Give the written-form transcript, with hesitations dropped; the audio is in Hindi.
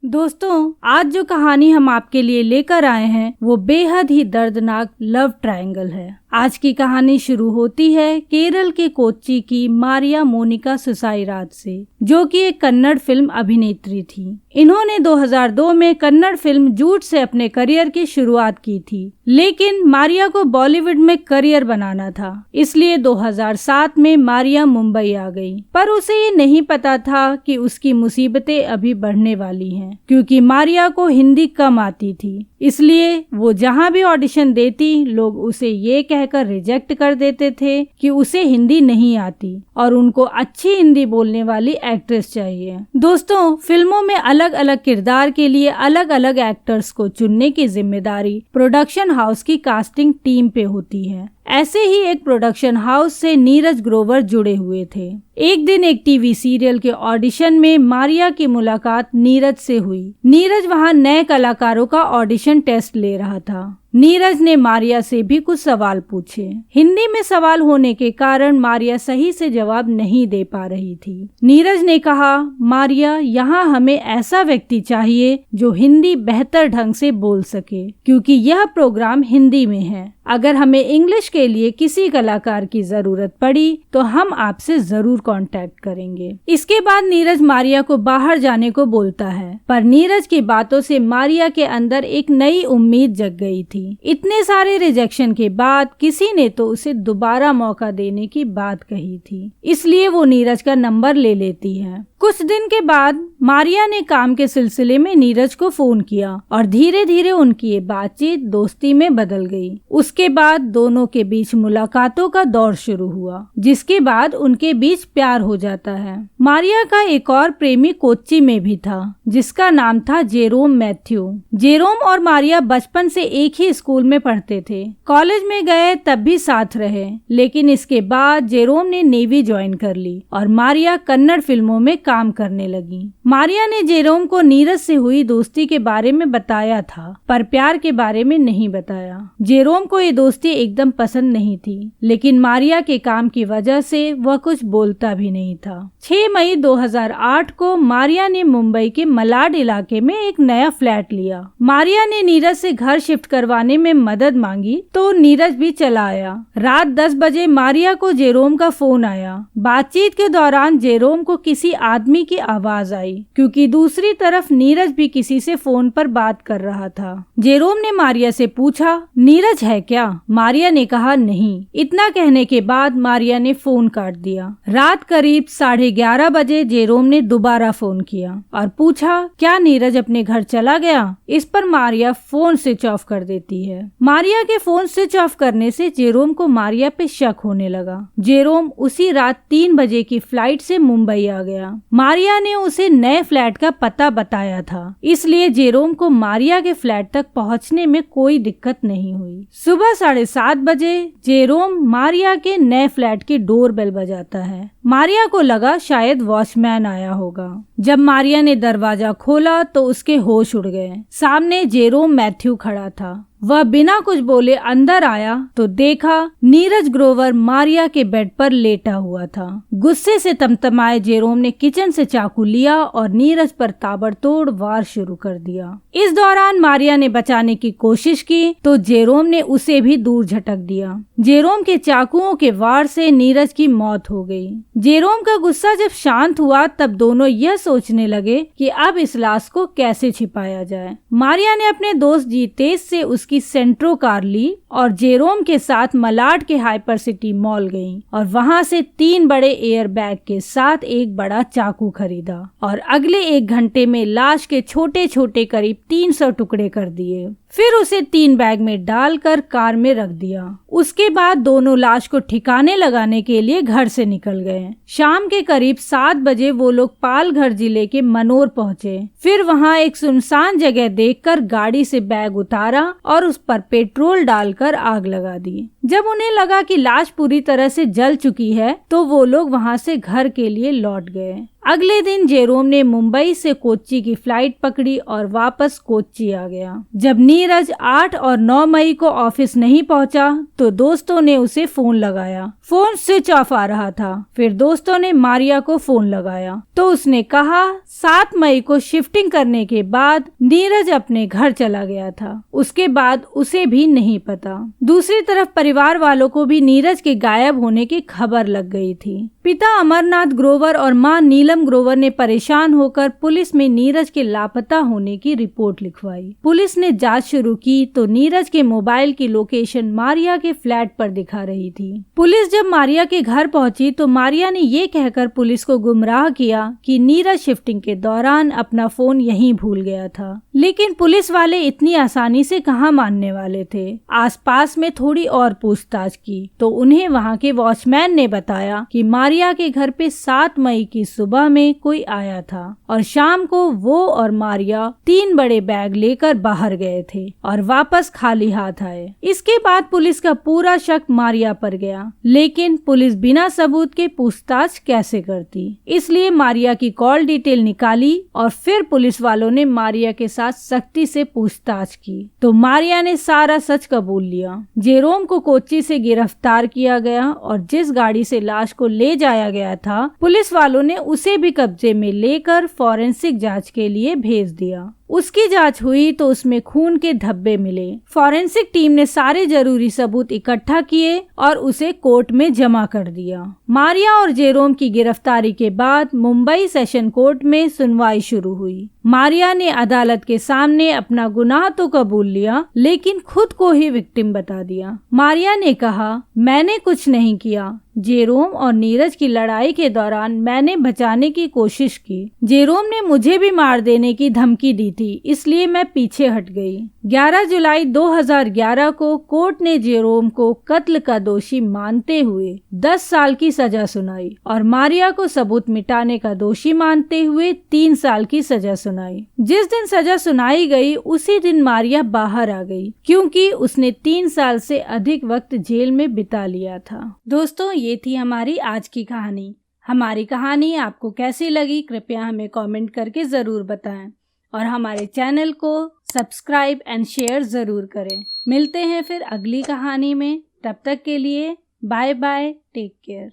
दोस्तों, आज जो कहानी हम आपके लिए लेकर आए हैं वो बेहद ही दर्दनाक लव ट्रायंगल है। आज की कहानी शुरू होती है केरल के कोच्चि की मारिया मोनिका सुसाईराज से, जो कि एक कन्नड़ फिल्म अभिनेत्री थी। इन्होंने 2002 में कन्नड़ फिल्म जूट से अपने करियर की शुरुआत की थी, लेकिन मारिया को बॉलीवुड में करियर बनाना था, इसलिए 2007 में मारिया मुंबई आ गई। पर उसे ये नहीं पता था कि उसकी मुसीबतें अभी बढ़ने वाली हैं, क्योंकि मारिया को हिंदी कम आती थी। इसलिए वो जहाँ भी ऑडिशन देती, लोग उसे ये कहकर रिजेक्ट कर देते थे कि उसे हिंदी नहीं आती और उनको अच्छी हिंदी बोलने वाली एक्ट्रेस चाहिए। दोस्तों, फिल्मों में अलग अलग किरदार के लिए अलग अलग एक्टर्स को चुनने की जिम्मेदारी प्रोडक्शन हाउस की कास्टिंग टीम पे होती है। ऐसे ही एक प्रोडक्शन हाउस से नीरज ग्रोवर जुड़े हुए थे। एक दिन एक टीवी सीरियल के ऑडिशन में मारिया की मुलाकात नीरज से हुई। नीरज वहां नए कलाकारों का ऑडिशन टेस्ट ले रहा था। नीरज ने मारिया से भी कुछ सवाल पूछे। हिंदी में सवाल होने के कारण मारिया सही से जवाब नहीं दे पा रही थी। नीरज ने कहा, मारिया, यहाँ हमें ऐसा व्यक्ति चाहिए जो हिंदी बेहतर ढंग से बोल सके, क्योंकि यह प्रोग्राम हिंदी में है। अगर हमें इंग्लिश के लिए किसी कलाकार की जरूरत पड़ी तो हम आपसे जरूर कांटेक्ट करेंगे। इसके बाद नीरज मारिया को बाहर जाने को बोलता है, पर नीरज की बातों से मारिया के अंदर एक नई उम्मीद जग गई थी। इतने सारे रिजेक्शन के बाद किसी ने तो उसे दोबारा मौका देने की बात कही थी, इसलिए वो नीरज का नंबर ले लेती है। कुछ दिन के बाद मारिया ने काम के सिलसिले में नीरज को फोन किया और धीरे धीरे उनकी ये बातचीत दोस्ती में बदल गई। उसके बाद दोनों के बीच मुलाकातों का दौर शुरू हुआ, जिसके बाद उनके बीच प्यार हो जाता है। मारिया का एक और प्रेमी कोच्चि में भी था, जिसका नाम था जेरोम मैथ्यू। जेरोम और मारिया बचपन से एक ही स्कूल में पढ़ते थे। कॉलेज में गए तब भी साथ रहे, लेकिन इसके बाद जेरोम ने नेवी ज्वाइन कर ली और मारिया कन्नड़ फिल्मों में काम करने लगी। मारिया ने जेरोम को नीरज से हुई दोस्ती के बारे में बताया था, पर प्यार के बारे में नहीं बताया। जेरोम को ये दोस्ती एकदम पसंद नहीं थी, लेकिन मारिया के काम की वजह से वह कुछ बोलता भी नहीं था। 6 मई 2008 को मारिया ने मुंबई के मलाड इलाके में एक नया फ्लैट लिया। मारिया ने नीरज से घर शिफ्ट करवाने में मदद मांगी, तो नीरज भी चला आया। रात 10 बजे मारिया को जेरोम का फोन आया। बातचीत के दौरान जेरोम को किसी आदमी की आवाज आई, क्योंकि दूसरी तरफ नीरज भी किसी से फोन पर बात कर रहा था। जेरोम ने मारिया से पूछा, नीरज है क्या? मारिया ने कहा, नहीं। इतना कहने के बाद मारिया ने फोन काट दिया। रात करीब 11:30 बजे जेरोम ने दोबारा फोन किया और पूछा, क्या नीरज अपने घर चला गया? इस पर मारिया फोन स्विच ऑफ कर देती है। मारिया के फोन स्विच ऑफ करने से जेरोम को मारिया पे शक होने लगा। जेरोम उसी रात 3 बजे की फ्लाइट से मुंबई आ गया। मारिया ने उसे नए फ्लैट का पता बताया था, इसलिए जेरोम को मारिया के फ्लैट तक पहुंचने में कोई दिक्कत नहीं हुई। सुबह 7:30 बजे जेरोम मारिया के नए फ्लैट की डोर बेल बजाता है। मारिया को लगा शायद वॉचमैन आया होगा। जब मारिया ने दरवाजा खोला तो उसके होश उड़ गए। सामने जेरोम मैथ्यू खड़ा था। वह बिना कुछ बोले अंदर आया तो देखा नीरज ग्रोवर मारिया के बेड पर लेटा हुआ था। गुस्से से तमतमाए जेरोम ने किचन से चाकू लिया और नीरज पर ताबड़तोड़ वार शुरू कर दिया। इस दौरान मारिया ने बचाने की कोशिश की तो जेरोम ने उसे भी दूर झटक दिया। जेरोम के चाकुओं के वार से नीरज की मौत हो गई। जेरोम का गुस्सा जब शांत हुआ तब दोनों यह सोचने लगे कि अब इस लाश को कैसे छिपाया जाए। मारिया ने अपने दोस्त जीतेश से उसकी सेंट्रो कार ली और जेरोम के साथ मलाड के हाइपर सिटी मॉल गई और वहां से 3 बड़े एयर बैग के साथ एक बड़ा चाकू खरीदा और अगले 1 घंटे में लाश के छोटे छोटे करीब 300 टुकड़े कर दिए। फिर उसे 3 बैग में डालकर कार में रख दिया। उसके बाद दोनों लाश को ठिकाने लगाने के लिए घर से निकल गए। शाम के करीब 7 बजे वो लोग पालघर जिले के मनोर पहुंचे। फिर वहां एक सुनसान जगह देखकर गाड़ी से बैग उतारा और उस पर पेट्रोल डालकर आग लगा दी। जब उन्हें लगा कि लाश पूरी तरह से जल चुकी है तो वो लोग वहां से घर के लिए लौट गए। अगले दिन जेरोम ने मुंबई से कोच्चि की फ्लाइट पकड़ी और वापस कोच्चि आ गया। जब नीरज 8 और 9 मई को ऑफिस नहीं पहुंचा तो दोस्तों ने उसे फोन लगाया। फोन स्विच ऑफ आ रहा था। फिर दोस्तों ने मारिया को फोन लगाया तो उसने कहा 7 मई को शिफ्टिंग करने के बाद नीरज अपने घर चला गया था। उसके बाद उसे भी नहीं पता। दूसरी तरफ परिवार वालों को भी नीरज के गायब होने की खबर लग गई थी। पिता अमरनाथ ग्रोवर और मां नीलम ग्रोवर ने परेशान होकर पुलिस में नीरज के लापता होने की रिपोर्ट लिखवाई। पुलिस ने जांच शुरू की तो नीरज के मोबाइल की लोकेशन मारिया के फ्लैट पर दिखा रही थी। पुलिस जब मारिया के घर पहुंची तो मारिया ने ये कहकर पुलिस को गुमराह किया कि नीरज शिफ्टिंग के दौरान अपना फोन यहीं भूल गया था। लेकिन पुलिस वाले इतनी आसानी से कहां मानने वाले थे। आसपास में थोड़ी और पूछताछ की तो उन्हें वहां के वॉचमैन ने बताया कि मारिया के घर पे 7 मई की सुबह में कोई आया था और शाम को वो और मारिया 3 बड़े बैग लेकर बाहर गए थे और वापस खाली हाथ आए। इसके बाद पुलिस का पूरा शक मारिया पर गया, लेकिन पुलिस बिना सबूत के पूछताछ कैसे करती। इसलिए मारिया की कॉल डिटेल निकाली और फिर पुलिस वालों ने मारिया के साथ सख्ती से पूछताछ की तो मारिया ने सारा सच कबूल लिया। जेरोम को कोच्चि से गिरफ्तार किया गया और जिस गाड़ी से लाश को ले जाया गया था पुलिस वालों ने उसे भी कब्जे में लेकर फॉरेंसिक जांच के लिए भेज दिया। उसकी जांच हुई तो उसमें खून के धब्बे मिले। फॉरेंसिक टीम ने सारे जरूरी सबूत इकट्ठा किए और उसे कोर्ट में जमा कर दिया। मारिया और जेरोम की गिरफ्तारी के बाद मुंबई सेशन कोर्ट में सुनवाई शुरू हुई। मारिया ने अदालत के सामने अपना गुनाह तो कबूल लिया, लेकिन खुद को ही विक्टिम बता दिया। मारिया ने कहा, मैंने कुछ नहीं किया। जेरोम और नीरज की लड़ाई के दौरान मैंने बचाने की कोशिश की। जेरोम ने मुझे भी मार देने की धमकी दी थी, इसलिए मैं पीछे हट गई। 11 जुलाई 2011 को कोर्ट ने जेरोम को कत्ल का दोषी मानते हुए 10 साल की सजा सुनाई और मारिया को सबूत मिटाने का दोषी मानते हुए 3 साल की सजा सुनाई। जिस दिन सजा सुनाई गई उसी दिन मारिया बाहर आ गई, क्योंकि उसने 3 साल से अधिक वक्त जेल में बिता लिया था। दोस्तों, ये थी हमारी आज की कहानी। हमारी कहानी आपको कैसी लगी कृपया हमें कमेंट करके जरूर बताएं और हमारे चैनल को सब्सक्राइब एंड शेयर जरूर करें। मिलते हैं फिर अगली कहानी में। तब तक के लिए बाय बाय, टेक केयर।